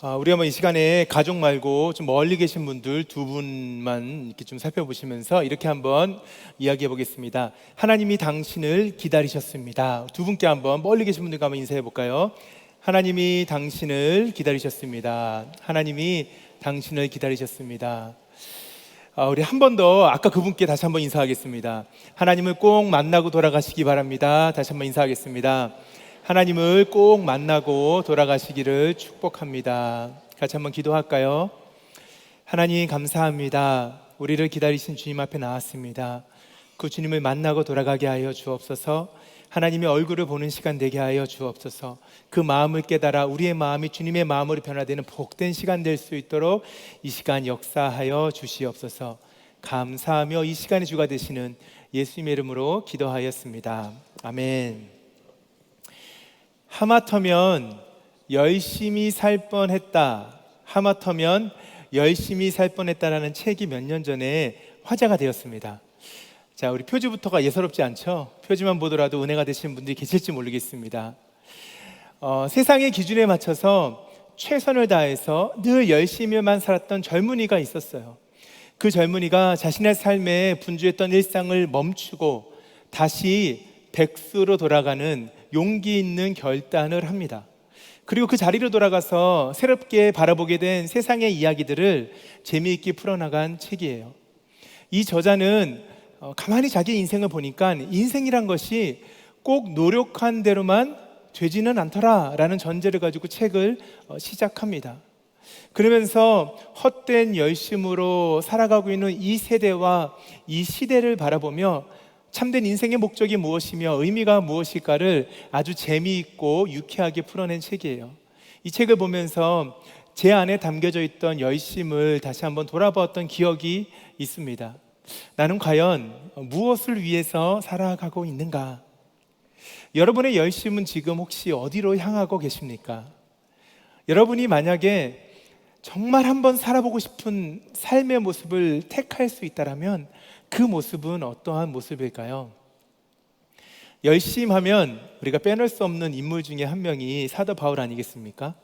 우리 한번 이 시간에 가족 말고 좀 멀리 계신 분들 두 분만 이렇게 좀 살펴보시면서 이렇게 한번 이야기해 보겠습니다. 하나님이 당신을 기다리셨습니다. 두 분께 한번 멀리 계신 분들과 한번 인사해 볼까요? 하나님이 당신을 기다리셨습니다. 하나님이 당신을 기다리셨습니다. 우리 한 번 더 아까 그분께 다시 한번 인사하겠습니다. 하나님을 꼭 만나고 돌아가시기 바랍니다. 다시 한번 인사하겠습니다. 하나님을 꼭 만나고 돌아가시기를 축복합니다. 같이 한번 기도할까요? 하나님 감사합니다. 우리를 기다리신 주님 앞에 나왔습니다. 그 주님을 만나고 돌아가게 하여 주옵소서. 하나님의 얼굴을 보는 시간 되게 하여 주옵소서. 그 마음을 깨달아 우리의 마음이 주님의 마음으로 변화되는 복된 시간 될 수 있도록 이 시간 역사하여 주시옵소서. 감사하며 이 시간의 주가 되시는 예수님의 이름으로 기도하였습니다. 아멘. 하마터면 열심히 살 뻔했다. 하마터면 열심히 살 뻔했다라는 책이 몇 년 전에 화제가 되었습니다. 자, 우리 표지부터가 예사롭지 않죠? 표지만 보더라도 은혜가 되시는 분들이 계실지 모르겠습니다. 세상의 기준에 맞춰서 최선을 다해서 늘 열심히만 살았던 젊은이가 있었어요. 그 젊은이가 자신의 삶에 분주했던 일상을 멈추고 다시 백수로 돌아가는 용기 있는 결단을 합니다. 그리고 그 자리로 돌아가서 새롭게 바라보게 된 세상의 이야기들을 재미있게 풀어나간 책이에요. 이 저자는 가만히 자기 인생을 보니까 인생이란 것이 꼭 노력한 대로만 되지는 않더라라는 전제를 가지고 책을 시작합니다. 그러면서 헛된 열심으로 살아가고 있는 이 세대와 이 시대를 바라보며 참된 인생의 목적이 무엇이며 의미가 무엇일까를 아주 재미있고 유쾌하게 풀어낸 책이에요. 이 책을 보면서 제 안에 담겨져 있던 열심을 다시 한번 돌아보았던 기억이 있습니다. 나는 과연 무엇을 위해서 살아가고 있는가? 여러분의 열심은 지금 혹시 어디로 향하고 계십니까? 여러분이 만약에 정말 한번 살아보고 싶은 삶의 모습을 택할 수 있다면 그 모습은 어떠한 모습일까요? 열심하면 우리가 빼놓을 수 없는 인물 중에 한 명이 사도 바울 아니겠습니까?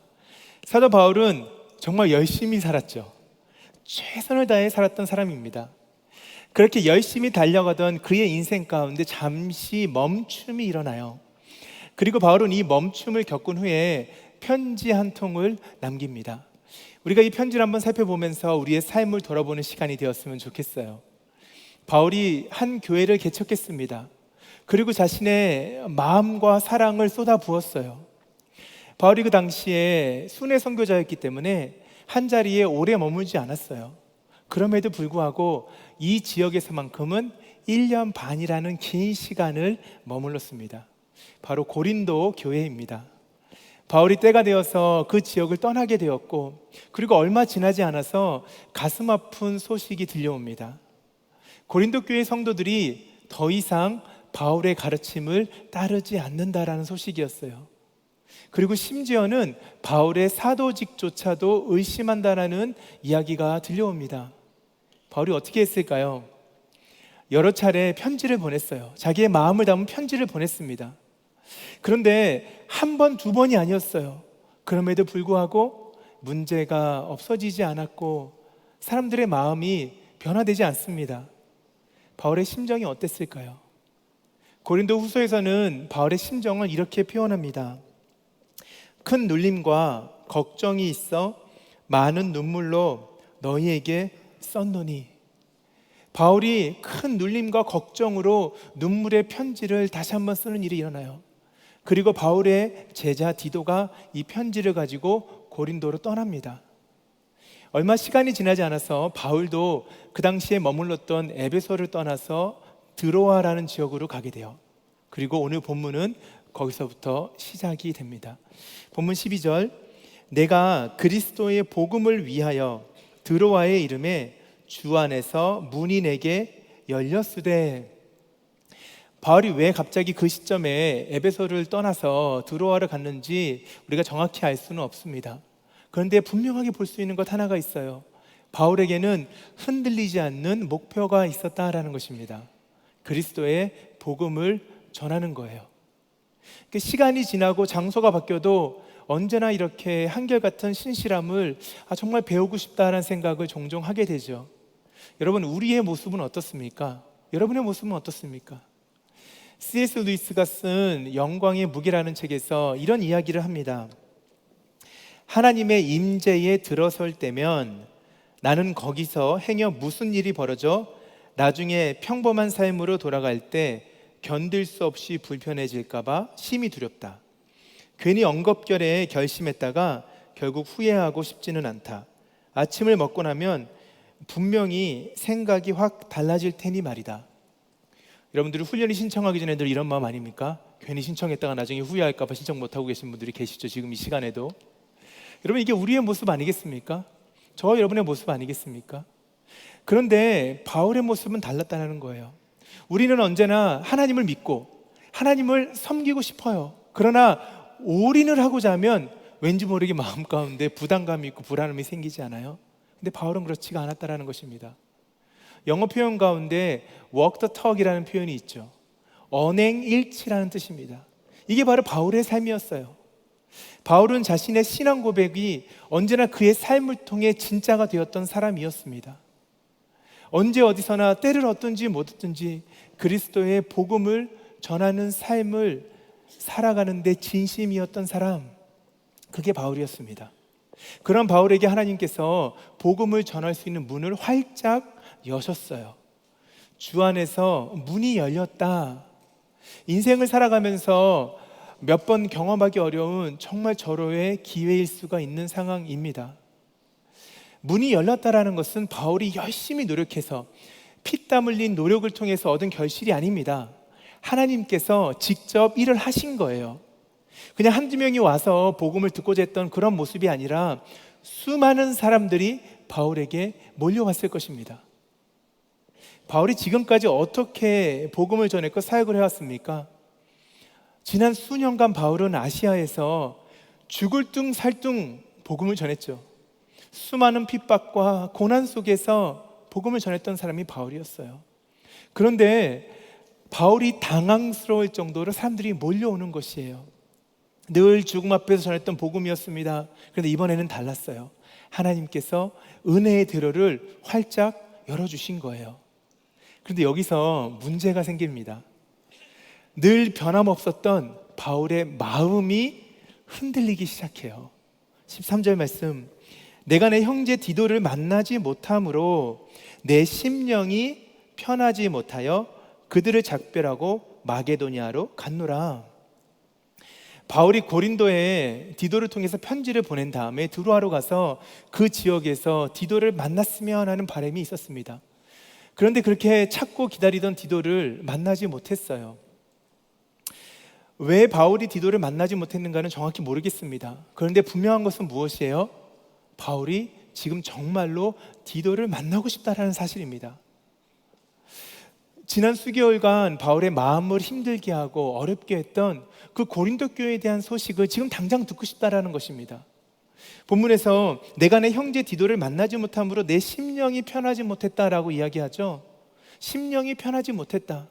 사도 바울은 정말 열심히 살았죠. 최선을 다해 살았던 사람입니다. 그렇게 열심히 달려가던 그의 인생 가운데 잠시 멈춤이 일어나요. 그리고 바울은 이 멈춤을 겪은 후에 편지 한 통을 남깁니다. 우리가 이 편지를 한번 살펴보면서 우리의 삶을 돌아보는 시간이 되었으면 좋겠어요. 바울이 한 교회를 개척했습니다. 그리고 자신의 마음과 사랑을 쏟아 부었어요. 바울이 그 당시에 순회 선교자였기 때문에 한 자리에 오래 머물지 않았어요. 그럼에도 불구하고 이 지역에서만큼은 1년 반이라는 긴 시간을 머물렀습니다. 바로 고린도 교회입니다. 바울이 때가 되어서 그 지역을 떠나게 되었고, 그리고 얼마 지나지 않아서 가슴 아픈 소식이 들려옵니다. 고린도 교회 성도들이 더 이상 바울의 가르침을 따르지 않는다라는 소식이었어요. 그리고 심지어는 바울의 사도직조차도 의심한다라는 이야기가 들려옵니다. 바울이 어떻게 했을까요? 여러 차례 편지를 보냈어요. 자기의 마음을 담은 편지를 보냈습니다. 그런데 한 번, 두 번이 아니었어요. 그럼에도 불구하고 문제가 없어지지 않았고 사람들의 마음이 변화되지 않습니다. 바울의 심정이 어땠을까요? 고린도 후서에서는 바울의 심정을 이렇게 표현합니다. 큰 눌림과 걱정이 있어 많은 눈물로 너희에게 썼노니. 바울이 큰 눌림과 걱정으로 눈물의 편지를 다시 한번 쓰는 일이 일어나요. 그리고 바울의 제자 디도가 이 편지를 가지고 고린도로 떠납니다. 얼마 시간이 지나지 않아서 바울도 그 당시에 머물렀던 에베소를 떠나서 드로아라는 지역으로 가게 돼요. 그리고 오늘 본문은 거기서부터 시작이 됩니다. 본문 12절, 내가 그리스도의 복음을 위하여 드로아의 이름에 주 안에서 문이 내게 열렸으되. 바울이 왜 갑자기 그 시점에 에베소를 떠나서 드로아를 갔는지 우리가 정확히 알 수는 없습니다. 그런데 분명하게 볼 수 있는 것 하나가 있어요. 바울에게는 흔들리지 않는 목표가 있었다라는 것입니다. 그리스도의 복음을 전하는 거예요. 시간이 지나고 장소가 바뀌어도 언제나 이렇게 한결같은 신실함을 정말 배우고 싶다는 생각을 종종 하게 되죠. 여러분, 우리의 모습은 어떻습니까? 여러분의 모습은 어떻습니까? C.S. 루이스가 쓴 영광의 무게라는 책에서 이런 이야기를 합니다. 하나님의 임재에 들어설 때면 나는 거기서 행여 무슨 일이 벌어져 나중에 평범한 삶으로 돌아갈 때 견딜 수 없이 불편해질까 봐 심히 두렵다. 괜히 엉겁결에 결심했다가 결국 후회하고 싶지는 않다. 아침을 먹고 나면 분명히 생각이 확 달라질 테니 말이다. 여러분들이 훈련이 신청하기 전에 늘 이런 마음 아닙니까? 괜히 신청했다가 나중에 후회할까 봐 신청 못하고 계신 분들이 계시죠. 지금 이 시간에도. 여러분, 이게 우리의 모습 아니겠습니까? 저와 여러분의 모습 아니겠습니까? 그런데 바울의 모습은 달랐다는 거예요. 우리는 언제나 하나님을 믿고 하나님을 섬기고 싶어요. 그러나 올인을 하고자 하면 왠지 모르게 마음 가운데 부담감이 있고 불안함이 생기지 않아요? 근데 바울은 그렇지가 않았다는 것입니다. 영어 표현 가운데 walk the talk이라는 표현이 있죠. 언행일치라는 뜻입니다. 이게 바로 바울의 삶이었어요. 바울은 자신의 신앙 고백이 언제나 그의 삶을 통해 진짜가 되었던 사람이었습니다. 언제 어디서나 때를 얻든지 못 얻든지 그리스도의 복음을 전하는 삶을 살아가는 데 진심이었던 사람, 그게 바울이었습니다. 그런 바울에게 하나님께서 복음을 전할 수 있는 문을 활짝 여셨어요. 주 안에서 문이 열렸다. 인생을 살아가면서 몇 번 경험하기 어려운 정말 절호의 기회일 수가 있는 상황입니다. 문이 열렸다라는 것은 바울이 열심히 노력해서 피땀 흘린 노력을 통해서 얻은 결실이 아닙니다. 하나님께서 직접 일을 하신 거예요. 그냥 한두 명이 와서 복음을 듣고자 했던 그런 모습이 아니라 수많은 사람들이 바울에게 몰려왔을 것입니다. 바울이 지금까지 어떻게 복음을 전했고 사역을 해왔습니까? 지난 수년간 바울은 아시아에서 죽을 둥 살 둥 복음을 전했죠. 수많은 핍박과 고난 속에서 복음을 전했던 사람이 바울이었어요. 그런데 바울이 당황스러울 정도로 사람들이 몰려오는 것이에요. 늘 죽음 앞에서 전했던 복음이었습니다. 그런데 이번에는 달랐어요. 하나님께서 은혜의 대로를 활짝 열어주신 거예요. 그런데 여기서 문제가 생깁니다. 늘 변함없었던 바울의 마음이 흔들리기 시작해요. 13절 말씀, 내가 내 형제 디도를 만나지 못함으로 내 심령이 편하지 못하여 그들을 작별하고 마게도니아로 갔노라. 바울이 고린도에 디도를 통해서 편지를 보낸 다음에 드로아로 가서 그 지역에서 디도를 만났으면 하는 바람이 있었습니다. 그런데 그렇게 찾고 기다리던 디도를 만나지 못했어요. 왜 바울이 디도를 만나지 못했는가는 정확히 모르겠습니다. 그런데 분명한 것은 무엇이에요? 바울이 지금 정말로 디도를 만나고 싶다라는 사실입니다. 지난 수개월간 바울의 마음을 힘들게 하고 어렵게 했던 그 고린도 교회에 대한 소식을 지금 당장 듣고 싶다라는 것입니다. 본문에서 내가 내 형제 디도를 만나지 못함으로 내 심령이 편하지 못했다라고 이야기하죠. 심령이 편하지 못했다.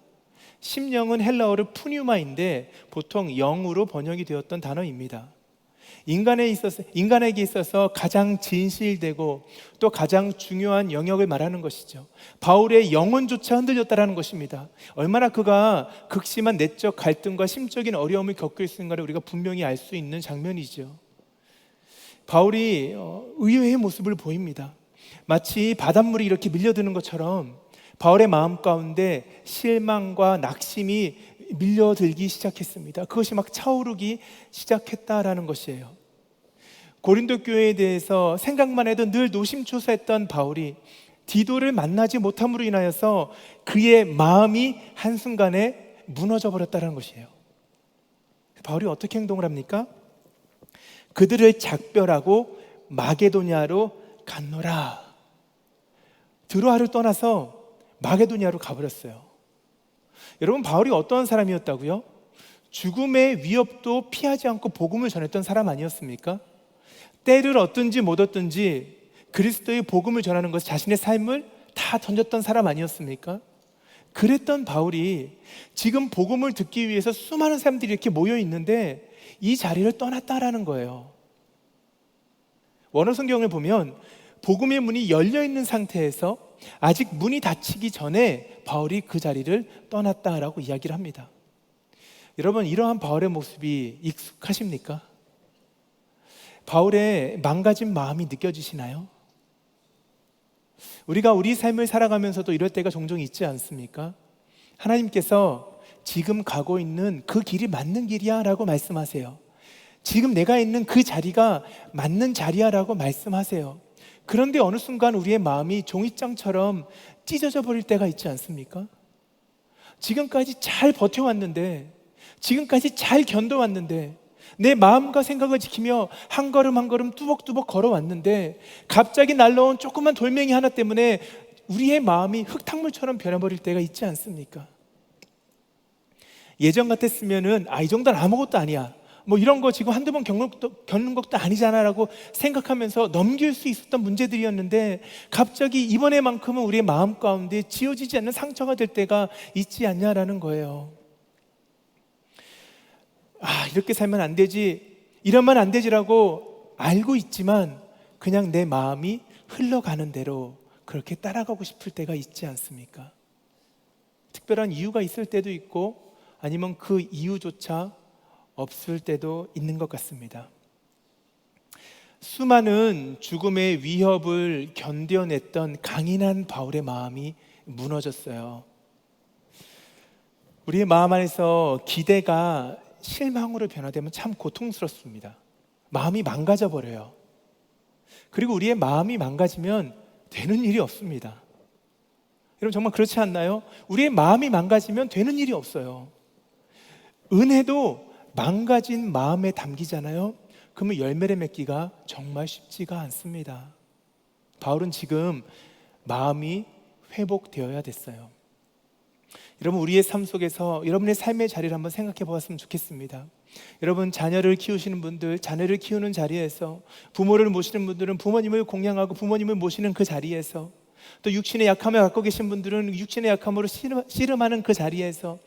심령은 헬라어로 푸뉴마인데 보통 영으로 번역이 되었던 단어입니다. 인간에게 있어서 가장 진실되고 또 가장 중요한 영역을 말하는 것이죠. 바울의 영혼조차 흔들렸다는 것입니다. 얼마나 그가 극심한 내적 갈등과 심적인 어려움을 겪고 있는가를 우리가 분명히 알 수 있는 장면이죠. 바울이 의외의 모습을 보입니다. 마치 바닷물이 이렇게 밀려드는 것처럼 바울의 마음 가운데 실망과 낙심이 밀려들기 시작했습니다. 그것이 막 차오르기 시작했다라는 것이에요. 고린도 교회에 대해서 생각만 해도 늘 노심초사했던 바울이 디도를 만나지 못함으로 인하여서 그의 마음이 한순간에 무너져 버렸다는 것이에요. 바울이 어떻게 행동을 합니까? 그들을 작별하고 마게도니아로 갔노라. 드로아를 떠나서 마게도니아로 가버렸어요. 여러분, 바울이 어떤 사람이었다고요? 죽음의 위협도 피하지 않고 복음을 전했던 사람 아니었습니까? 때를 얻든지 못 얻든지 그리스도의 복음을 전하는 것, 자신의 삶을 다 던졌던 사람 아니었습니까? 그랬던 바울이 지금 복음을 듣기 위해서 수많은 사람들이 이렇게 모여 있는데 이 자리를 떠났다라는 거예요. 원어 성경을 보면 복음의 문이 열려 있는 상태에서 아직 문이 닫히기 전에 바울이 그 자리를 떠났다라고 이야기를 합니다. 여러분, 이러한 바울의 모습이 익숙하십니까? 바울의 망가진 마음이 느껴지시나요? 우리가 우리 삶을 살아가면서도 이럴 때가 종종 있지 않습니까? 하나님께서 지금 가고 있는 그 길이 맞는 길이야 라고 말씀하세요. 지금 내가 있는 그 자리가 맞는 자리야 라고 말씀하세요. 그런데 어느 순간 우리의 마음이 종이장처럼 찢어져 버릴 때가 있지 않습니까? 지금까지 잘 버텨왔는데, 지금까지 잘 견뎌왔는데, 내 마음과 생각을 지키며 한 걸음 한 걸음 뚜벅뚜벅 걸어왔는데 갑자기 날라온 조그만 돌멩이 하나 때문에 우리의 마음이 흙탕물처럼 변해버릴 때가 있지 않습니까? 예전 같았으면은 이 정도는 아무것도 아니야, 뭐 이런 거 지금 한두 번 겪는 것도 아니잖아 라고 생각하면서 넘길 수 있었던 문제들이었는데 갑자기 이번에만큼은 우리의 마음 가운데 지워지지 않는 상처가 될 때가 있지 않냐라는 거예요. 이렇게 살면 안 되지, 이러면 안 되지라고 알고 있지만 그냥 내 마음이 흘러가는 대로 그렇게 따라가고 싶을 때가 있지 않습니까? 특별한 이유가 있을 때도 있고 아니면 그 이유조차 없을 때도 있는 것 같습니다. 수많은 죽음의 위협을 견뎌냈던 강인한 바울의 마음이 무너졌어요. 우리의 마음 안에서 기대가 실망으로 변화되면 참 고통스럽습니다. 마음이 망가져 버려요. 그리고 우리의 마음이 망가지면 되는 일이 없습니다. 여러분, 정말 그렇지 않나요? 우리의 마음이 망가지면 되는 일이 없어요. 은혜도 망가진 마음에 담기잖아요. 그러면 열매를 맺기가 정말 쉽지가 않습니다. 바울은 지금 마음이 회복되어야 됐어요. 여러분, 우리의 삶 속에서 여러분의 삶의 자리를 한번 생각해 보았으면 좋겠습니다. 여러분, 자녀를 키우시는 분들, 자녀를 키우는 자리에서, 부모를 모시는 분들은 부모님을 공양하고 부모님을 모시는 그 자리에서, 또 육신의 약함을 갖고 계신 분들은 육신의 약함으로 씨름하는 그 자리에서,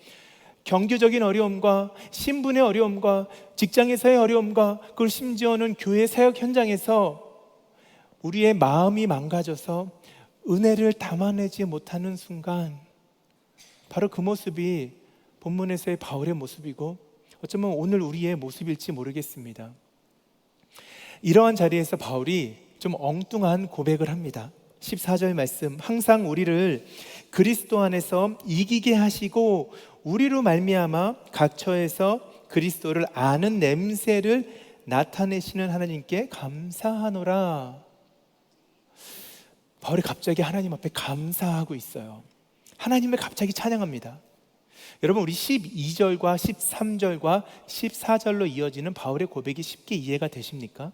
경제적인 어려움과 신분의 어려움과 직장에서의 어려움과 그리고 심지어는 교회 사역 현장에서 우리의 마음이 망가져서 은혜를 담아내지 못하는 순간, 바로 그 모습이 본문에서의 바울의 모습이고 어쩌면 오늘 우리의 모습일지 모르겠습니다. 이러한 자리에서 바울이 좀 엉뚱한 고백을 합니다. 14절 말씀, 항상 우리를 그리스도 안에서 이기게 하시고 우리로 말미암아 각 처에서 그리스도를 아는 냄새를 나타내시는 하나님께 감사하노라. 바울이 갑자기 하나님 앞에 감사하고 있어요. 하나님을 갑자기 찬양합니다. 여러분, 우리 12절과 13절과 14절로 이어지는 바울의 고백이 쉽게 이해가 되십니까?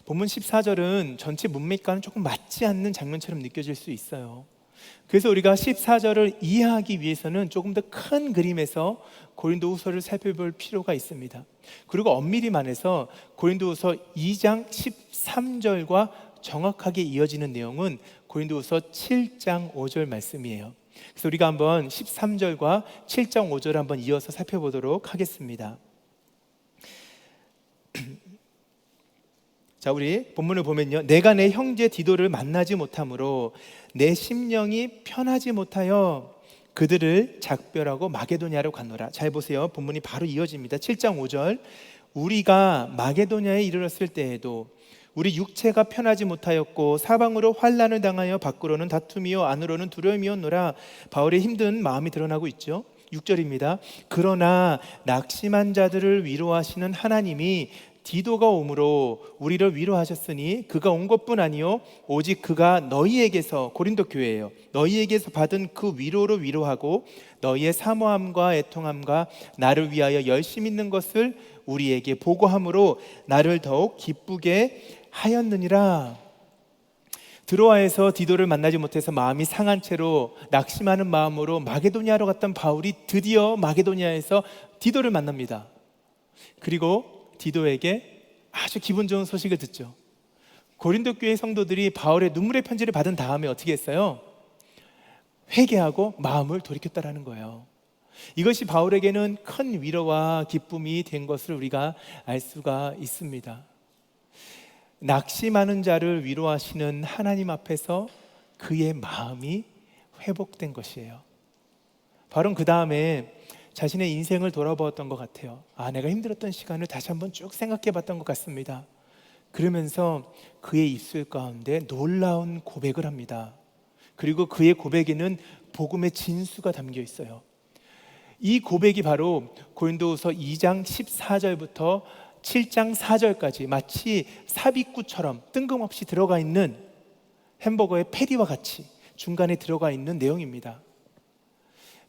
본문 14절은 전체 문맥과는 조금 맞지 않는 장면처럼 느껴질 수 있어요. 그래서 우리가 14절을 이해하기 위해서는 조금 더 큰 그림에서 고린도후서를 살펴볼 필요가 있습니다. 그리고 엄밀히 말해서 고린도후서 2장 13절과 정확하게 이어지는 내용은 고린도후서 7장 5절 말씀이에요. 그래서 우리가 한번 13절과 7장 5절을 한번 이어서 살펴보도록 하겠습니다. 자, 우리 본문을 보면요, 내가 내 형제 디도를 만나지 못하므로 내 심령이 편하지 못하여 그들을 작별하고 마게도냐로 갔노라. 잘 보세요, 본문이 바로 이어집니다. 7장 5절, 우리가 마게도냐에 이르렀을 때에도 우리 육체가 편하지 못하였고 사방으로 환난을 당하여 밖으로는 다툼이요 안으로는 두려움이었노라. 바울의 힘든 마음이 드러나고 있죠. 6절입니다. 그러나 낙심한 자들을 위로하시는 하나님이 디도가 오므로 우리를 위로하셨으니 그가 온 것뿐 아니요 오직 그가 너희에게서, 고린도 교회예요, 너희에게서 받은 그 위로로 위로하고 너희의 사모함과 애통함과 나를 위하여 열심 있는 것을 우리에게 보고함으로 나를 더욱 기쁘게 하였느니라. 드로아에서 디도를 만나지 못해서 마음이 상한 채로 낙심하는 마음으로 마게도냐로 갔던 바울이 드디어 마게도냐에서 디도를 만납니다. 그리고 디도에게 아주 기분 좋은 소식을 듣죠. 고린도 교회 성도들이 바울의 눈물의 편지를 받은 다음에 어떻게 했어요? 회개하고 마음을 돌이켰다라는 거예요. 이것이 바울에게는 큰 위로와 기쁨이 된 것을 우리가 알 수가 있습니다. 낙심하는 자를 위로하시는 하나님 앞에서 그의 마음이 회복된 것이에요. 바울은 그 다음에 자신의 인생을 돌아보았던 것 같아요. 내가 힘들었던 시간을 다시 한번 쭉 생각해 봤던 것 같습니다. 그러면서 그의 입술 가운데 놀라운 고백을 합니다. 그리고 그의 고백에는 복음의 진수가 담겨 있어요. 이 고백이 바로 고린도후서 2장 14절부터 7장 4절까지 마치 삽입구처럼 뜬금없이 들어가 있는 햄버거의 패티와 같이 중간에 들어가 있는 내용입니다.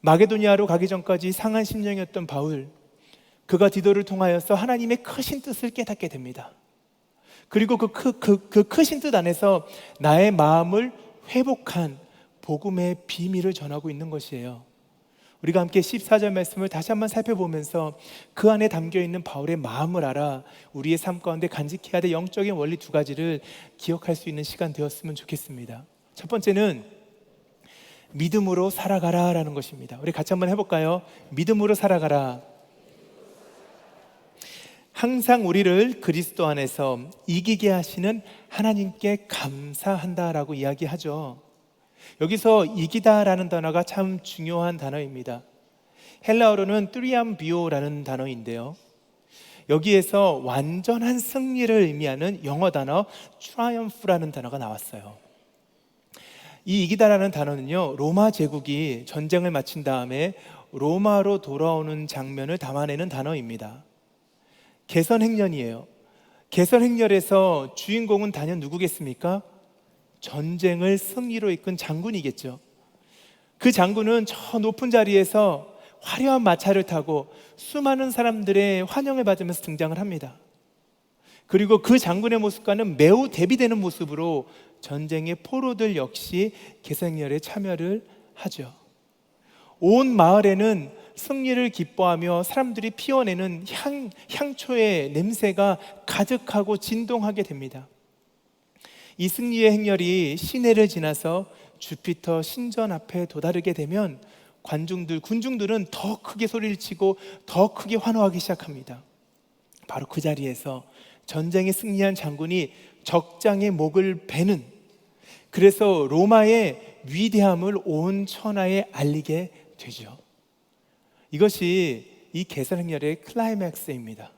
마게도니아로 가기 전까지 상한 심령이었던 바울, 그가 디도를 통하여서 하나님의 크신 뜻을 깨닫게 됩니다. 그리고 그 크신 뜻 안에서 나의 마음을 회복한 복음의 비밀을 전하고 있는 것이에요. 우리가 함께 14절 말씀을 다시 한번 살펴보면서 그 안에 담겨있는 바울의 마음을 알아 우리의 삶 가운데 간직해야 될 영적인 원리 두 가지를 기억할 수 있는 시간 되었으면 좋겠습니다. 첫 번째는 믿음으로 살아가라 라는 것입니다. 우리 같이 한번 해볼까요? 믿음으로 살아가라. 항상 우리를 그리스도 안에서 이기게 하시는 하나님께 감사한다라고 이야기하죠. 여기서 이기다라는 단어가 참 중요한 단어입니다. 헬라어로는 뚜리암비오라는 단어인데요, 여기에서 완전한 승리를 의미하는 영어 단어 triumph라는 단어가 나왔어요. 이 이기다라는 단어는요, 로마 제국이 전쟁을 마친 다음에 로마로 돌아오는 장면을 담아내는 단어입니다. 개선행렬이에요. 개선행렬에서 주인공은 단연 누구겠습니까? 전쟁을 승리로 이끈 장군이겠죠. 그 장군은 저 높은 자리에서 화려한 마차를 타고 수많은 사람들의 환영을 받으면서 등장을 합니다. 그리고 그 장군의 모습과는 매우 대비되는 모습으로 전쟁의 포로들 역시 개선행렬에 참여를 하죠. 온 마을에는 승리를 기뻐하며 사람들이 피워내는 향초의 냄새가 가득하고 진동하게 됩니다. 이 승리의 행렬이 시내를 지나서 주피터 신전 앞에 도달하게 되면 군중들은 더 크게 소리를 치고 더 크게 환호하기 시작합니다. 바로 그 자리에서 전쟁에 승리한 장군이 적장의 목을 베는, 그래서 로마의 위대함을 온 천하에 알리게 되죠. 이것이 이 개선행렬의 클라이맥스입니다.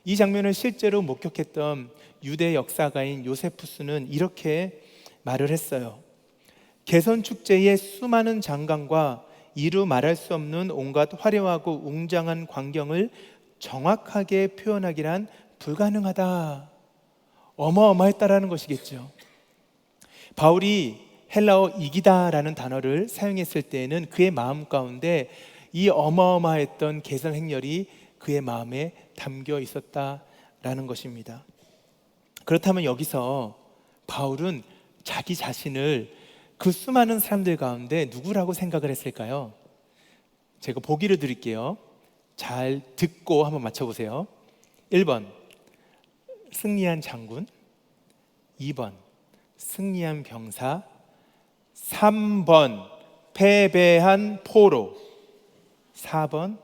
이 장면을 실제로 목격했던 유대 역사가인 요세푸스는 이렇게 말을 했어요. 개선축제의 수많은 장관과 이루 말할 수 없는 온갖 화려하고 웅장한 광경을 정확하게 표현하기란 불가능하다. 어마어마했다라는 것이겠죠. 바울이 헬라어 이기다라는 단어를 사용했을 때에는 그의 마음 가운데 이 어마어마했던 개선 행렬이 그의 마음에 담겨 있었다라는 것입니다. 그렇다면 여기서 바울은 자기 자신을 그 수많은 사람들 가운데 누구라고 생각을 했을까요? 제가 보기를 드릴게요. 잘 듣고 한번 맞춰보세요. 1번 승리한 장군, 2번 승리한 병사, 3번 패배한 포로, 4번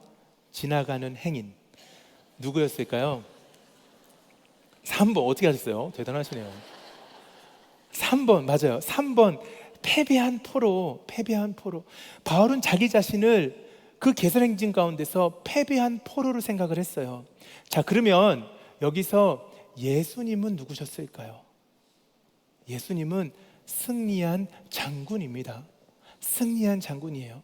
지나가는 행인. 누구였을까요? 3번 어떻게 하셨어요? 대단하시네요. 3번 맞아요. 3번 패배한 포로. 바울은 자기 자신을 그 개선행진 가운데서 패배한 포로로 생각을 했어요. 자, 그러면 여기서 예수님은 누구셨을까요? 예수님은 승리한 장군입니다. 승리한 장군이에요.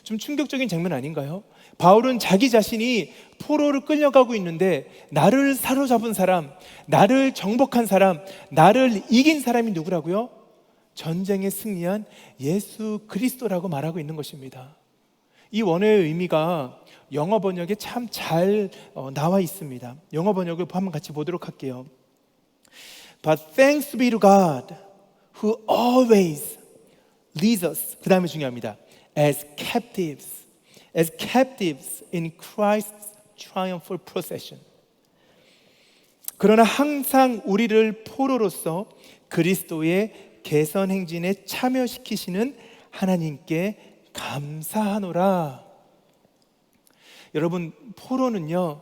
좀 충격적인 장면 아닌가요? 바울은 자기 자신이 포로를 끌려가고 있는데 나를 사로잡은 사람, 나를 정복한 사람, 나를 이긴 사람이 누구라고요? 전쟁에 승리한 예수 그리스도라고 말하고 있는 것입니다. 이 원어의 의미가 영어 번역에 참 잘 나와 있습니다. 영어 번역을 한번 같이 보도록 할게요. But thanks be to God who always leads us. 그 다음에 중요합니다. As captives in Christ's triumphal procession. 그러나 항상 우리를 포로로서 그리스도의 개선 행진에 참여시키시는 하나님께 감사하노라. 여러분, 포로는요,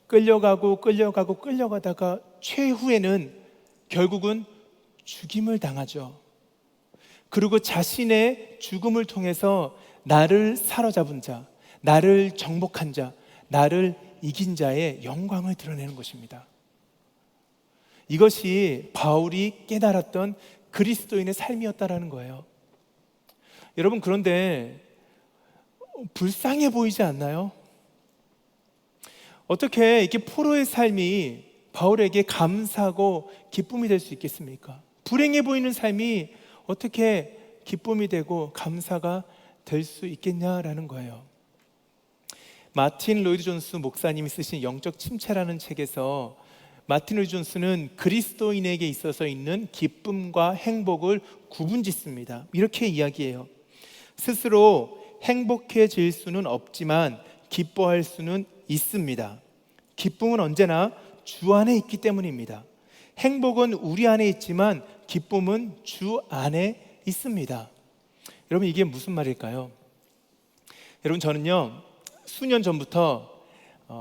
끌려가다가 최후에는 결국은 죽임을 당하죠. 그리고 자신의 죽음을 통해서 나를 사로잡은 자, 나를 정복한 자, 나를 이긴 자의 영광을 드러내는 것입니다. 이것이 바울이 깨달았던 그리스도인의 삶이었다라는 거예요. 여러분, 그런데 불쌍해 보이지 않나요? 어떻게 이렇게 포로의 삶이 바울에게 감사하고 기쁨이 될 수 있겠습니까? 불행해 보이는 삶이 어떻게 기쁨이 되고 감사가 될 수 있겠냐라는 거예요. 마틴 로이드 존스 목사님이 쓰신 영적 침체라는 책에서 마틴 로이드 존스는 그리스도인에게 있어서 있는 기쁨과 행복을 구분짓습니다. 이렇게 이야기해요. 스스로 행복해질 수는 없지만 기뻐할 수는 있습니다. 기쁨은 언제나 주 안에 있기 때문입니다. 행복은 우리 안에 있지만 기쁨은 주 안에 있습니다. 여러분, 이게 무슨 말일까요? 여러분, 저는요, 수년 전부터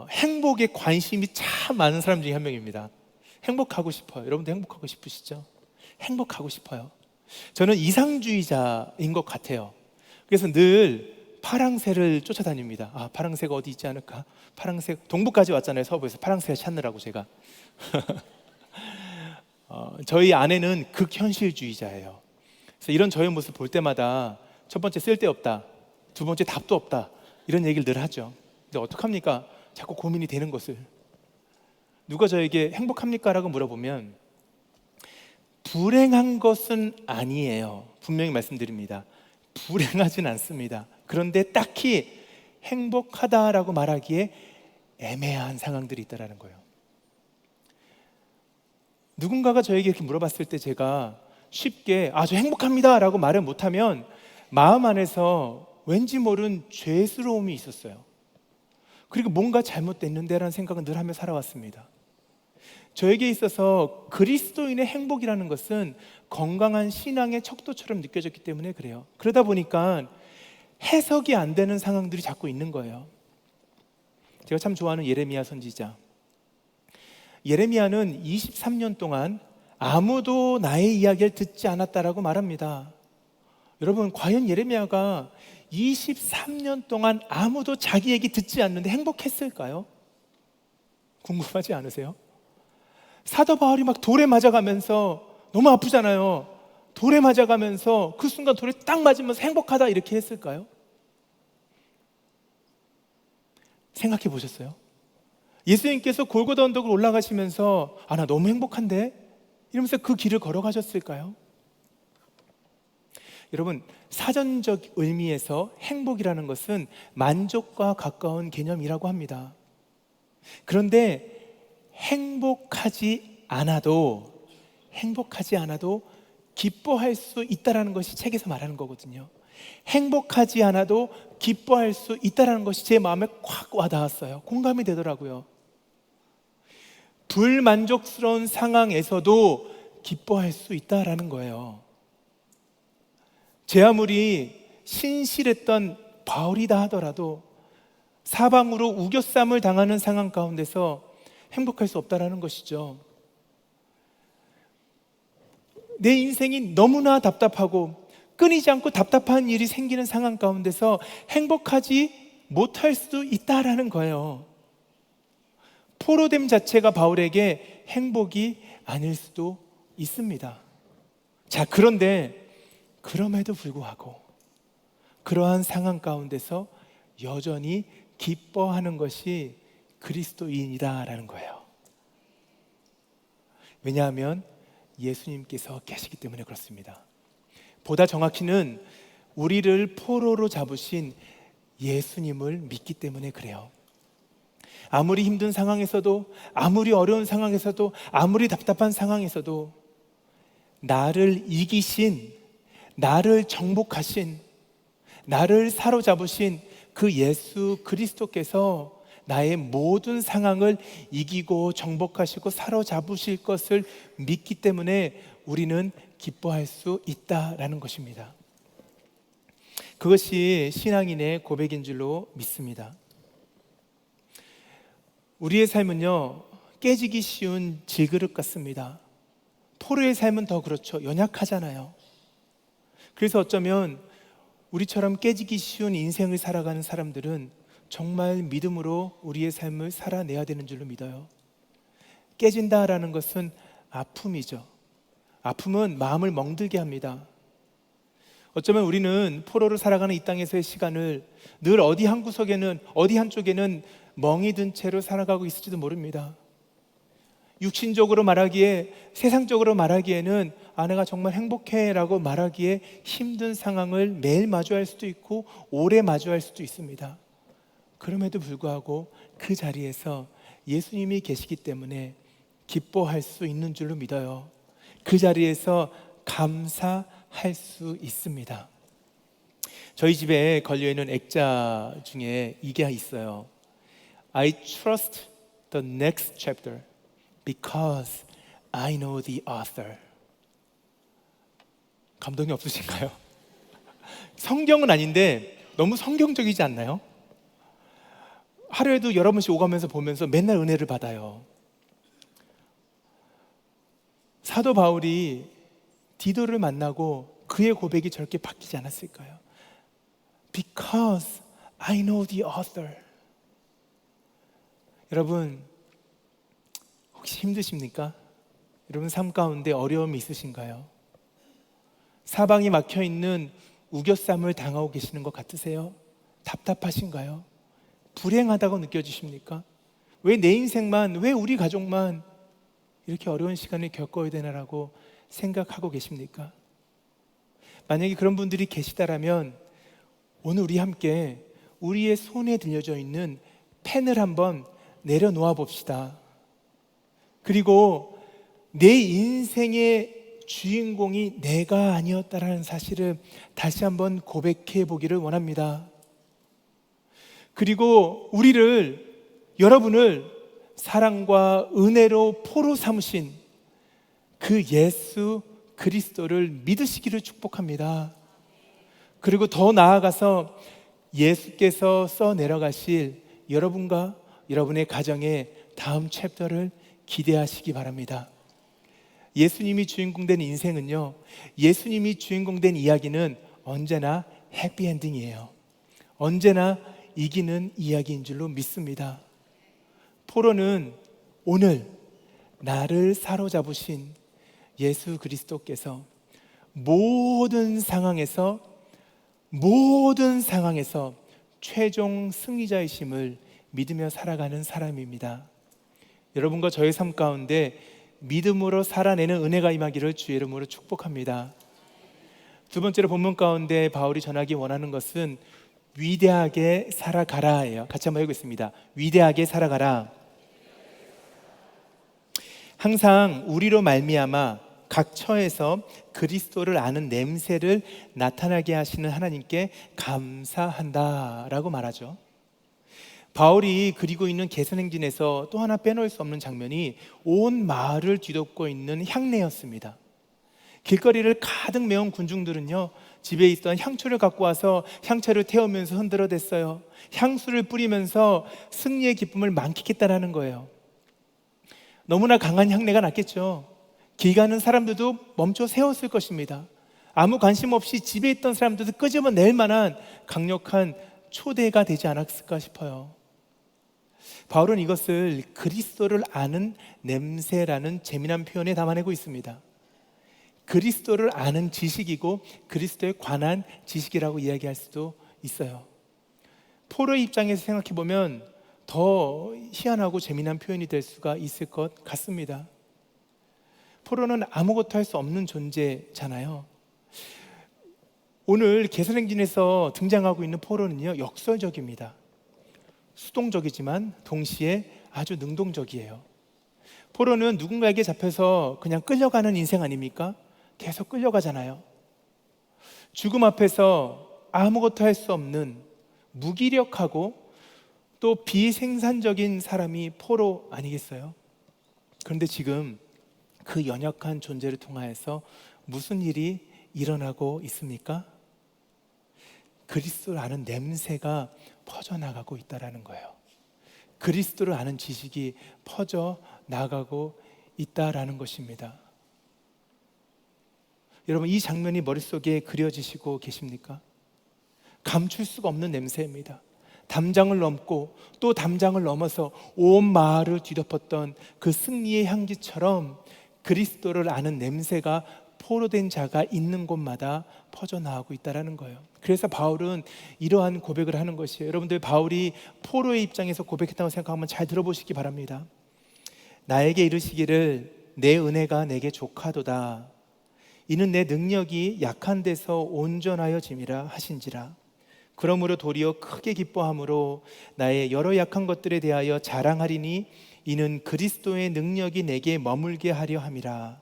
행복에 관심이 참 많은 사람 중에 한 명입니다. 행복하고 싶어요. 여러분도 행복하고 싶으시죠? 행복하고 싶어요. 저는 이상주의자인 것 같아요. 그래서 늘 파랑새를 쫓아다닙니다. 아, 파랑새가 어디 있지 않을까? 파랑새, 동부까지 왔잖아요. 서부에서 파랑새를 찾느라고 제가. 저희 아내는 극현실주의자예요. 그래서 이런 저의 모습 볼 때마다 첫 번째 쓸데없다, 두 번째 답도 없다, 이런 얘기를 늘 하죠. 근데 어떡합니까? 자꾸 고민이 되는 것을. 누가 저에게 행복합니까? 라고 물어보면 불행한 것은 아니에요. 분명히 말씀드립니다. 불행하진 않습니다. 그런데 딱히 행복하다라고 말하기에 애매한 상황들이 있다는 거예요. 누군가가 저에게 이렇게 물어봤을 때 제가 쉽게 저 행복합니다 라고 말을 못하면 마음 안에서 왠지 모른 죄스러움이 있었어요. 그리고 뭔가 잘못됐는데 라는 생각은 늘 하며 살아왔습니다. 저에게 있어서 그리스도인의 행복이라는 것은 건강한 신앙의 척도처럼 느껴졌기 때문에 그래요. 그러다 보니까 해석이 안 되는 상황들이 자꾸 있는 거예요. 제가 참 좋아하는 예레미야 선지자. 예레미야는 23년 동안 아무도 나의 이야기를 듣지 않았다라고 말합니다. 여러분, 과연 예레미야가 23년 동안 아무도 자기 얘기 듣지 않는데 행복했을까요? 궁금하지 않으세요? 사도 바울이 막 돌에 맞아가면서, 너무 아프잖아요. 돌에 맞아가면서 그 순간 돌에 딱 맞으면서 행복하다 이렇게 했을까요? 생각해 보셨어요? 예수님께서 골고다 언덕을 올라가시면서 나 너무 행복한데? 이러면서 그 길을 걸어가셨을까요? 여러분, 사전적 의미에서 행복이라는 것은 만족과 가까운 개념이라고 합니다. 그런데 행복하지 않아도 기뻐할 수 있다는 것이 책에서 말하는 거거든요. 행복하지 않아도 기뻐할 수 있다는 것이 제 마음에 콱 와닿았어요. 공감이 되더라고요. 불만족스러운 상황에서도 기뻐할 수 있다는 거예요. 제 아무리 신실했던 바울이다 하더라도 사방으로 우겨쌈을 당하는 상황 가운데서 행복할 수 없다는 것이죠. 내 인생이 너무나 답답하고 끊이지 않고 답답한 일이 생기는 상황 가운데서 행복하지 못할 수도 있다라는 거예요. 포로됨 자체가 바울에게 행복이 아닐 수도 있습니다. 자, 그런데 그럼에도 불구하고 그러한 상황 가운데서 여전히 기뻐하는 것이 그리스도인이다라는 거예요. 왜냐하면 예수님께서 계시기 때문에 그렇습니다. 보다 정확히는 우리를 포로로 잡으신 예수님을 믿기 때문에 그래요. 아무리 힘든 상황에서도, 아무리 어려운 상황에서도, 아무리 답답한 상황에서도 나를 이기신, 나를 정복하신, 나를 사로잡으신 그 예수 그리스도께서 나의 모든 상황을 이기고 정복하시고 사로잡으실 것을 믿기 때문에 우리는 기뻐할 수 있다라는 것입니다. 그것이 신앙인의 고백인 줄로 믿습니다. 우리의 삶은요, 깨지기 쉬운 질그릇 같습니다. 포로의 삶은 더 그렇죠. 연약하잖아요. 그래서 어쩌면 우리처럼 깨지기 쉬운 인생을 살아가는 사람들은 정말 믿음으로 우리의 삶을 살아내야 되는 줄로 믿어요. 깨진다라는 것은 아픔이죠. 아픔은 마음을 멍들게 합니다. 어쩌면 우리는 포로로 살아가는 이 땅에서의 시간을 늘 어디 한 구석에는, 어디 한쪽에는 멍이 든 채로 살아가고 있을지도 모릅니다. 육신적으로 말하기에, 세상적으로 말하기에는 아내가 정말 행복해 라고 말하기에 힘든 상황을 매일 마주할 수도 있고 오래 마주할 수도 있습니다. 그럼에도 불구하고 그 자리에서 예수님이 계시기 때문에 기뻐할 수 있는 줄로 믿어요. 그 자리에서 감사할 수 있습니다. 저희 집에 걸려있는 액자 중에 이게 있어요. I trust the next chapter because I know the author. 감동이 없으신가요? 성경은 아닌데 너무 성경적이지 않나요? 하루에도 여러 번씩 오가면서 보면서 맨날 은혜를 받아요. 사도 바울이 디도를 만나고 그의 고백이 저렇게 바뀌지 않았을까요? Because I know the author. 여러분, 혹시 힘드십니까? 여러분 삶 가운데 어려움이 있으신가요? 사방이 막혀있는 우겨쌈을 당하고 계시는 것 같으세요? 답답하신가요? 불행하다고 느껴지십니까? 왜 내 인생만, 왜 우리 가족만 이렇게 어려운 시간을 겪어야 되나라고 생각하고 계십니까? 만약에 그런 분들이 계시다라면 오늘 우리 함께 우리의 손에 들려져 있는 펜을 한번 내려놓아 봅시다. 그리고 내 인생의 주인공이 내가 아니었다라는 사실을 다시 한번 고백해 보기를 원합니다. 그리고 여러분을 사랑과 은혜로 포로 삼으신 그 예수 그리스도를 믿으시기를 축복합니다. 그리고 더 나아가서 예수께서 써내려가실 여러분과 여러분의 가정의 다음 챕터를 기대하시기 바랍니다. 예수님이 주인공 된 인생은요, 예수님이 주인공 된 이야기는 언제나 해피엔딩이에요. 언제나 이기는 이야기인 줄로 믿습니다. 포로는 오늘 나를 사로잡으신 예수 그리스도께서 모든 상황에서 최종 승리자이심을 믿으며 살아가는 사람입니다. 여러분과 저의 삶 가운데 믿음으로 살아내는 은혜가 임하기를 주의 이름으로 축복합니다. 두 번째로 본문 가운데 바울이 전하기 원하는 것은 위대하게 살아가라예요. 같이 한번 해보겠습니다. 위대하게 살아가라. 항상 우리로 말미암아 각 처에서 그리스도를 아는 냄새를 나타나게 하시는 하나님께 감사한다라고 말하죠. 바울이 그리고 있는 개선행진에서 또 하나 빼놓을 수 없는 장면이 온 마을을 뒤덮고 있는 향내였습니다. 길거리를 가득 메운 군중들은요, 집에 있던 향초를 갖고 와서 향차를 태우면서 흔들어댔어요. 향수를 뿌리면서 승리의 기쁨을 만끽했다는 거예요. 너무나 강한 향내가 났겠죠. 길 가는 사람들도 멈춰 세웠을 것입니다. 아무 관심 없이 집에 있던 사람들도 끄집어낼 만한 강력한 초대가 되지 않았을까 싶어요. 바울은 이것을 그리스도를 아는 냄새라는 재미난 표현에 담아내고 있습니다. 그리스도를 아는 지식이고 그리스도에 관한 지식이라고 이야기할 수도 있어요. 포로의 입장에서 생각해 보면 더 희한하고 재미난 표현이 될 수가 있을 것 같습니다. 포로는 아무것도 할 수 없는 존재잖아요. 오늘 개선행진에서 등장하고 있는 포로는요, 역설적입니다. 수동적이지만 동시에 아주 능동적이에요. 포로는 누군가에게 잡혀서 그냥 끌려가는 인생 아닙니까? 계속 끌려가잖아요. 죽음 앞에서 아무것도 할 수 없는 무기력하고 또 비생산적인 사람이 포로 아니겠어요? 그런데 지금 그 연약한 존재를 통하여서 무슨 일이 일어나고 있습니까? 그리스도를 아는 냄새가 퍼져나가고 있다는 거예요. 그리스도를 아는 지식이 퍼져 나가고 있다라는 것입니다. 여러분, 이 장면이 머릿속에 그려지시고 계십니까? 감출 수가 없는 냄새입니다. 담장을 넘고 또 담장을 넘어서 온 마을을 뒤덮었던 그 승리의 향기처럼 그리스도를 아는 냄새가 포로된 자가 있는 곳마다 퍼져나가고 있다는 거예요. 그래서 바울은 이러한 고백을 하는 것이에요. 여러분들, 바울이 포로의 입장에서 고백했다고 생각하면 잘 들어보시기 바랍니다. 나에게 이르시기를 내 은혜가 내게 족하도다. 이는 내 능력이 약한 데서 온전하여짐이라 하신지라. 그러므로 도리어 크게 기뻐함으로 나의 여러 약한 것들에 대하여 자랑하리니 이는 그리스도의 능력이 내게 머물게 하려 함이라.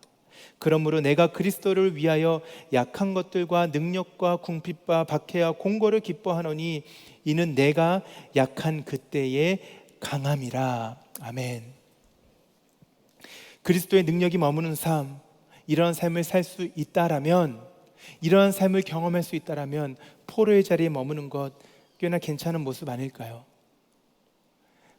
그러므로 내가 그리스도를 위하여 약한 것들과 능력과 궁핍과 박해와 공고를 기뻐하노니 이는 내가 약한 그때에 강함이라. 아멘. 그리스도의 능력이 머무는 삶, 이런 삶을 살 수 있다라면, 이러한 삶을 경험할 수 있다라면 포로의 자리에 머무는 것 꽤나 괜찮은 모습 아닐까요?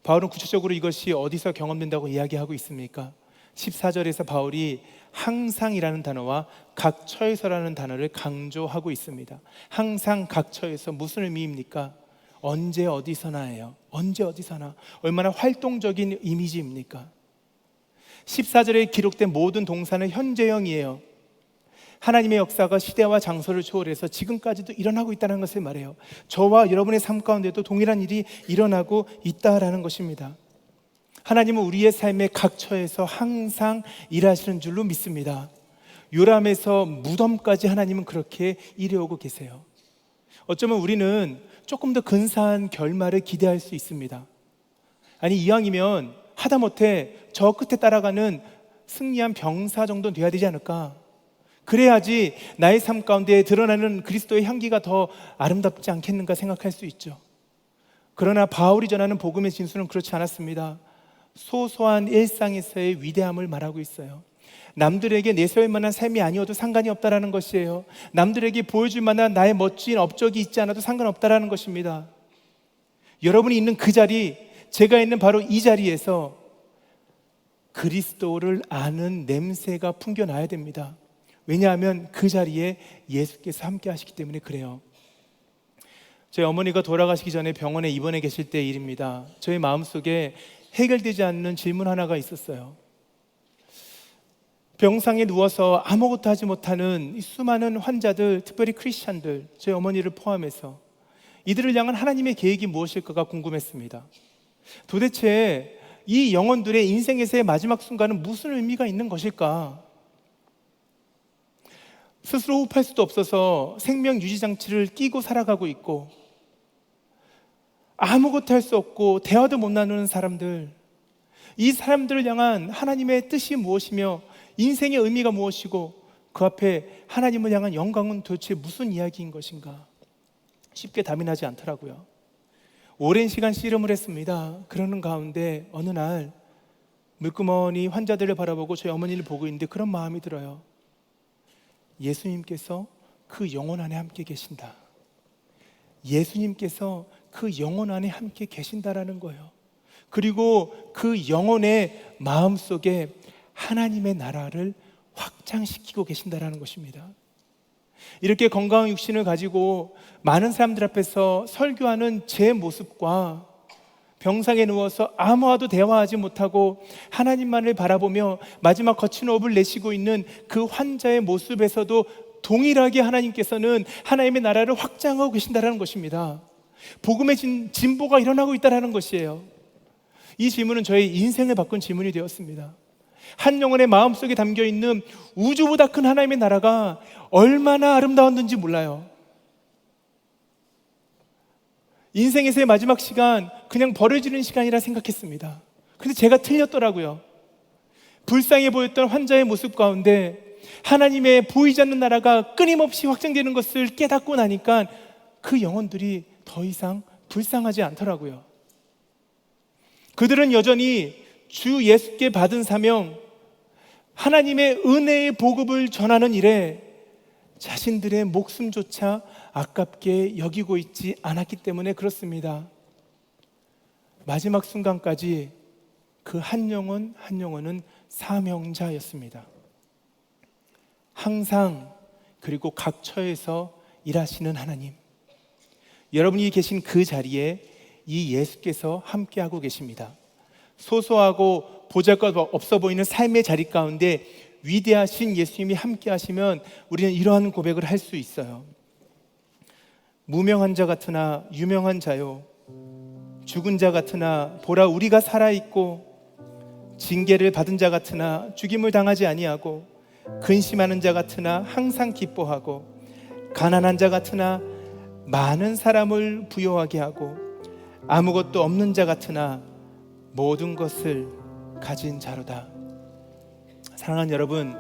바울은 구체적으로 이것이 어디서 경험된다고 이야기하고 있습니까? 14절에서 바울이 항상이라는 단어와 각처에서라는 단어를 강조하고 있습니다. 항상, 각처에서 무슨 의미입니까? 언제 어디서나예요. 언제 어디서나. 얼마나 활동적인 이미지입니까? 14절에 기록된 모든 동사는 현재형이에요. 하나님의 역사가 시대와 장소를 초월해서 지금까지도 일어나고 있다는 것을 말해요. 저와 여러분의 삶 가운데도 동일한 일이 일어나고 있다라는 것입니다. 하나님은 우리의 삶의 각처에서 항상 일하시는 줄로 믿습니다. 요람에서 무덤까지 하나님은 그렇게 일해오고 계세요. 어쩌면 우리는 조금 더 근사한 결말을 기대할 수 있습니다. 아니, 이왕이면 하다못해 저 끝에 따라가는 승리한 병사 정도는 돼야 되지 않을까? 그래야지 나의 삶 가운데 드러나는 그리스도의 향기가 더 아름답지 않겠는가 생각할 수 있죠. 그러나 바울이 전하는 복음의 진수는 그렇지 않았습니다. 소소한 일상에서의 위대함을 말하고 있어요. 남들에게 내세울 만한 삶이 아니어도 상관이 없다라는 것이에요. 남들에게 보여줄 만한 나의 멋진 업적이 있지 않아도 상관없다라는 것입니다. 여러분이 있는 그 자리, 제가 있는 바로 이 자리에서 그리스도를 아는 냄새가 풍겨나야 됩니다. 왜냐하면 그 자리에 예수께서 함께 하시기 때문에 그래요. 저희 어머니가 돌아가시기 전에 병원에 입원해 계실 때 일입니다. 저희 마음속에 해결되지 않는 질문 하나가 있었어요. 병상에 누워서 아무것도 하지 못하는 수많은 환자들, 특별히 크리스찬들, 저희 어머니를 포함해서 이들을 향한 하나님의 계획이 무엇일까가 궁금했습니다. 도대체 이 영혼들의 인생에서의 마지막 순간은 무슨 의미가 있는 것일까? 스스로 호흡할 수도 없어서 생명 유지 장치를 끼고 살아가고 있고, 아무것도 할 수 없고 대화도 못 나누는 사람들, 이 사람들을 향한 하나님의 뜻이 무엇이며 인생의 의미가 무엇이고 그 앞에 하나님을 향한 영광은 도대체 무슨 이야기인 것인가? 쉽게 답이 나지 않더라고요. 오랜 시간 씨름을 했습니다. 그러는 가운데 어느 날 물구머니 환자들을 바라보고 저희 어머니를 보고 있는데 그런 마음이 들어요. 예수님께서 그 영혼 안에 함께 계신다. 예수님께서 그 영혼 안에 함께 계신다라는 거예요. 그리고 그 영혼의 마음속에 하나님의 나라를 확장시키고 계신다라는 것입니다. 이렇게 건강한 육신을 가지고 많은 사람들 앞에서 설교하는 제 모습과 병상에 누워서 아무와도 대화하지 못하고 하나님만을 바라보며 마지막 거친 호흡을 내쉬고 있는 그 환자의 모습에서도 동일하게 하나님께서는 하나님의 나라를 확장하고 계신다는 것입니다. 복음의 진보가 일어나고 있다는 것이에요. 이 질문은 저의 인생을 바꾼 질문이 되었습니다. 한 영혼의 마음속에 담겨있는 우주보다 큰 하나님의 나라가 얼마나 아름다웠는지 몰라요. 인생에서의 마지막 시간, 그냥 버려지는 시간이라 생각했습니다. 근데 제가 틀렸더라고요. 불쌍해 보였던 환자의 모습 가운데 하나님의 보이지 않는 나라가 끊임없이 확장되는 것을 깨닫고 나니까 그 영혼들이 더 이상 불쌍하지 않더라고요. 그들은 여전히 주 예수께 받은 사명, 하나님의 은혜의 보급을 전하는 일에 자신들의 목숨조차 아깝게 여기고 있지 않았기 때문에 그렇습니다. 마지막 순간까지 그 한 영혼 한 영혼은 사명자였습니다. 항상 그리고 각 처에서 일하시는 하나님, 여러분이 계신 그 자리에 이 예수께서 함께하고 계십니다. 소소하고 보잘것없어 보이는 삶의 자리 가운데 위대하신 예수님이 함께하시면 우리는 이러한 고백을 할 수 있어요. 무명한 자 같으나 유명한 자요, 죽은 자 같으나 보라 우리가 살아있고, 징계를 받은 자 같으나 죽임을 당하지 아니하고, 근심하는 자 같으나 항상 기뻐하고, 가난한 자 같으나 많은 사람을 부요하게 하고, 아무것도 없는 자 같으나 모든 것을 가진 자로다. 사랑하는 여러분,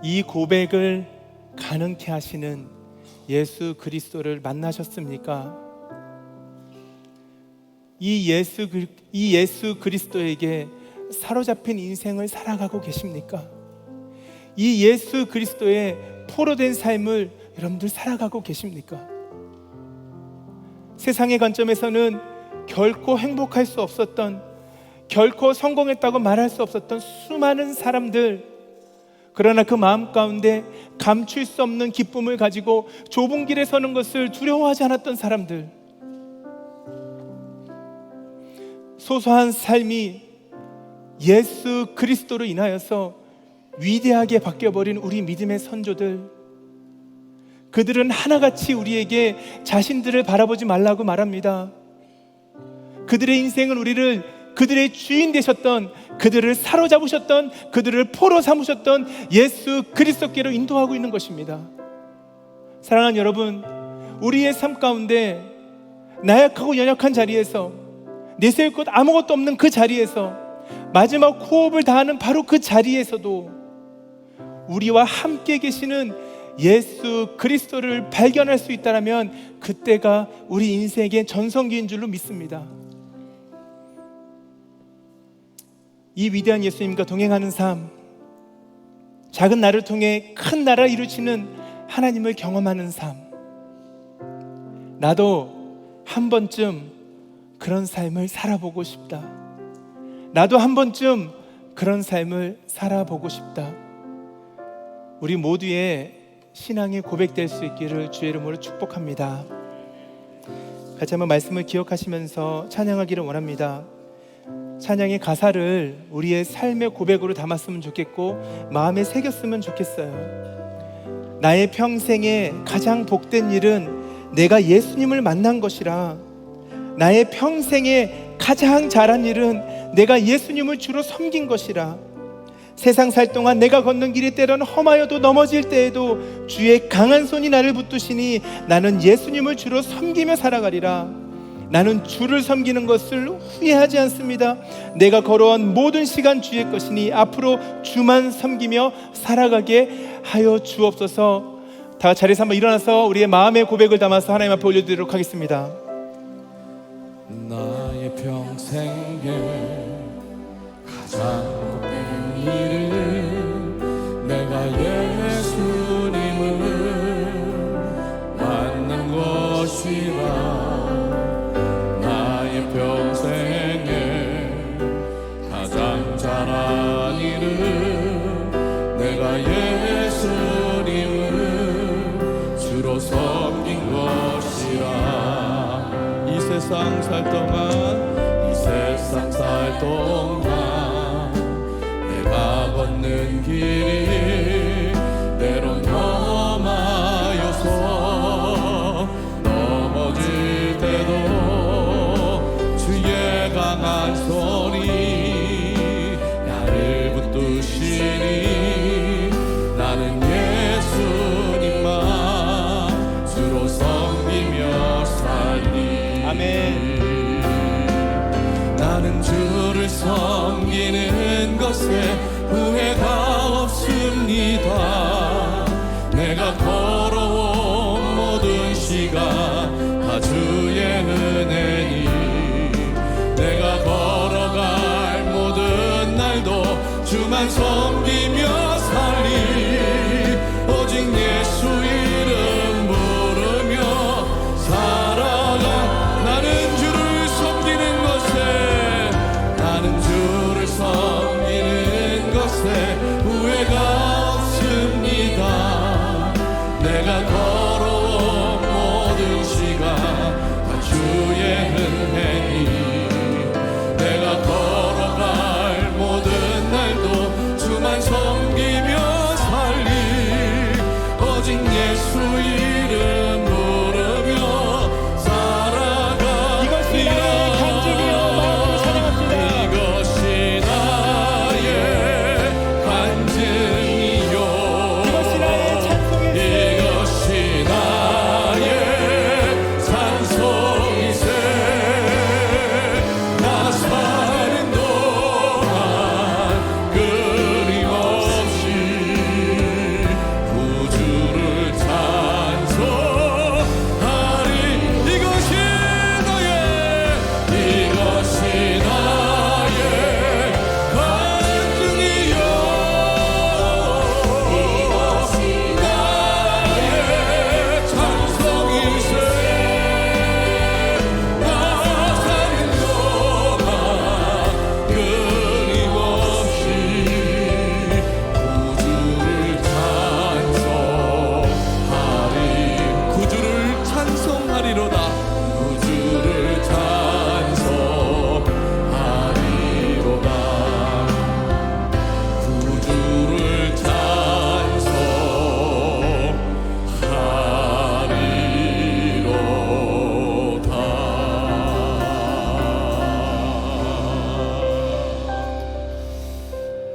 이 고백을 가능케 하시는 예수 그리스도를 만나셨습니까? 이 예수 그리스도에게 사로잡힌 인생을 살아가고 계십니까? 이 예수 그리스도의 포로된 삶을 여러분들 살아가고 계십니까? 세상의 관점에서는 결코 행복할 수 없었던, 결코 성공했다고 말할 수 없었던 수많은 사람들, 그러나 그 마음 가운데 감출 수 없는 기쁨을 가지고 좁은 길에 서는 것을 두려워하지 않았던 사람들, 소소한 삶이 예수 그리스도로 인하여서 위대하게 바뀌어버린 우리 믿음의 선조들, 그들은 하나같이 우리에게 자신들을 바라보지 말라고 말합니다. 그들의 인생은 우리를, 그들의 주인 되셨던, 그들을 사로잡으셨던, 그들을 포로 삼으셨던 예수 그리스도께로 인도하고 있는 것입니다. 사랑하는 여러분, 우리의 삶 가운데 나약하고 연약한 자리에서, 내세울 것 아무것도 없는 그 자리에서, 마지막 호흡을 다하는 바로 그 자리에서도 우리와 함께 계시는 예수 그리스도를 발견할 수 있다면 그때가 우리 인생의 전성기인 줄로 믿습니다. 이 위대한 예수님과 동행하는 삶, 작은 나를 통해 큰 나라를 이루시는 하나님을 경험하는 삶, 나도 한 번쯤 그런 삶을 살아보고 싶다. 나도 한 번쯤 그런 삶을 살아보고 싶다. 우리 모두의 신앙이 고백될 수 있기를 주의 이름으로 축복합니다. 같이 한번 말씀을 기억하시면서 찬양하기를 원합니다. 찬양의 가사를 우리의 삶의 고백으로 담았으면 좋겠고 마음에 새겼으면 좋겠어요. 나의 평생에 가장 복된 일은 내가 예수님을 만난 것이라. 나의 평생에 가장 잘한 일은 내가 예수님을 주로 섬긴 것이라. 세상 살 동안 내가 걷는 길이 때로는 험하여도 넘어질 때에도 주의 강한 손이 나를 붙드시니 나는 예수님을 주로 섬기며 살아가리라. 나는 주를 섬기는 것을 후회하지 않습니다. 내가 걸어온 모든 시간 주의 것이니 앞으로 주만 섬기며 살아가게 하여 주옵소서. 다 같이 자리에서 한번 일어나서 우리의 마음의 고백을 담아서 하나님 앞에 올려드리도록 하겠습니다. 나의 평생에 가장 복된 일은 내가 예수님을 만난 것이라. 나의 평생에 가장 잘한 일은 내가 예수님을 주로 섬긴 것이라. 이 세상 살 동안 내가 걷는 길이 때론 험하여서 넘어질 때도 주의 강한 손이 나를 붙드시니 나는 예수님만 주로 섬기며 살리. 아멘. 나는 주를 섬기는 것에 후회가 없습니다.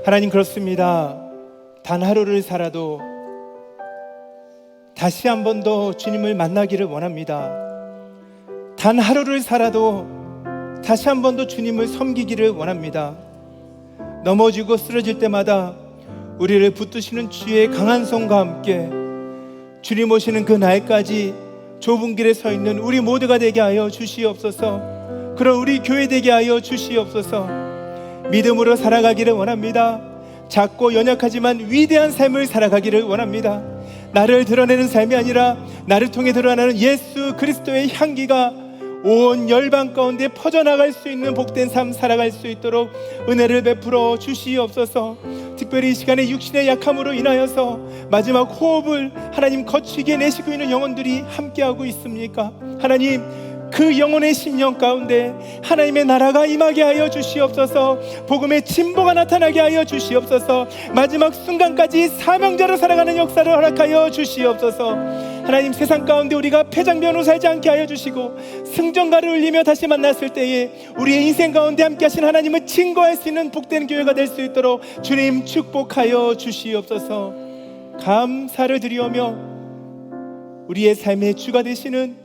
하나님, 그렇습니다. 단 하루를 살아도 다시 한 번 더 주님을 만나기를 원합니다. 단 하루를 살아도 다시 한 번 더 주님을 섬기기를 원합니다. 넘어지고 쓰러질 때마다 우리를 붙드시는 주의 강한 손과 함께 주님 오시는 그 날까지 좁은 길에 서 있는 우리 모두가 되게 하여 주시옵소서. 그런 우리 교회 되게 하여 주시옵소서. 믿음으로 살아가기를 원합니다. 작고 연약하지만 위대한 삶을 살아가기를 원합니다. 나를 드러내는 삶이 아니라 나를 통해 드러나는 예수 그리스도의 향기가 온 열방 가운데 퍼져나갈 수 있는 복된 삶 살아갈 수 있도록 은혜를 베풀어 주시옵소서. 특별히 이 시간에 육신의 약함으로 인하여서 마지막 호흡을 하나님 거치게 내쉬고 있는 영혼들이 함께하고 있습니까? 하나님, 그 영혼의 심령 가운데 하나님의 나라가 임하게 하여 주시옵소서. 복음의 진보가 나타나게 하여 주시옵소서. 마지막 순간까지 사명자로 살아가는 역사를 허락하여 주시옵소서. 하나님, 세상 가운데 우리가 패장변으로 살지 않게 하여 주시고 승전가를 울리며 다시 만났을 때에 우리의 인생 가운데 함께 하신 하나님을 증거할 수 있는 복된 교회가 될 수 있도록 주님 축복하여 주시옵소서. 감사를 드리오며 우리의 삶의 주가 되시는,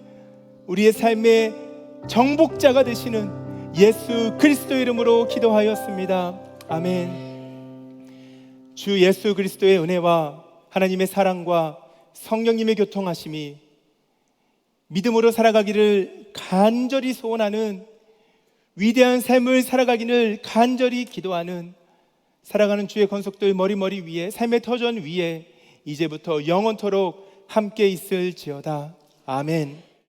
우리의 삶의 정복자가 되시는 예수 그리스도의 이름으로 기도하였습니다. 아멘. 주 예수 그리스도의 은혜와 하나님의 사랑과 성령님의 교통하심이 믿음으로 살아가기를 간절히 소원하는, 위대한 삶을 살아가기를 간절히 기도하는 살아가는 주의 건속들 머리머리 위에, 삶의 터전 위에 이제부터 영원토록 함께 있을지어다. 아멘.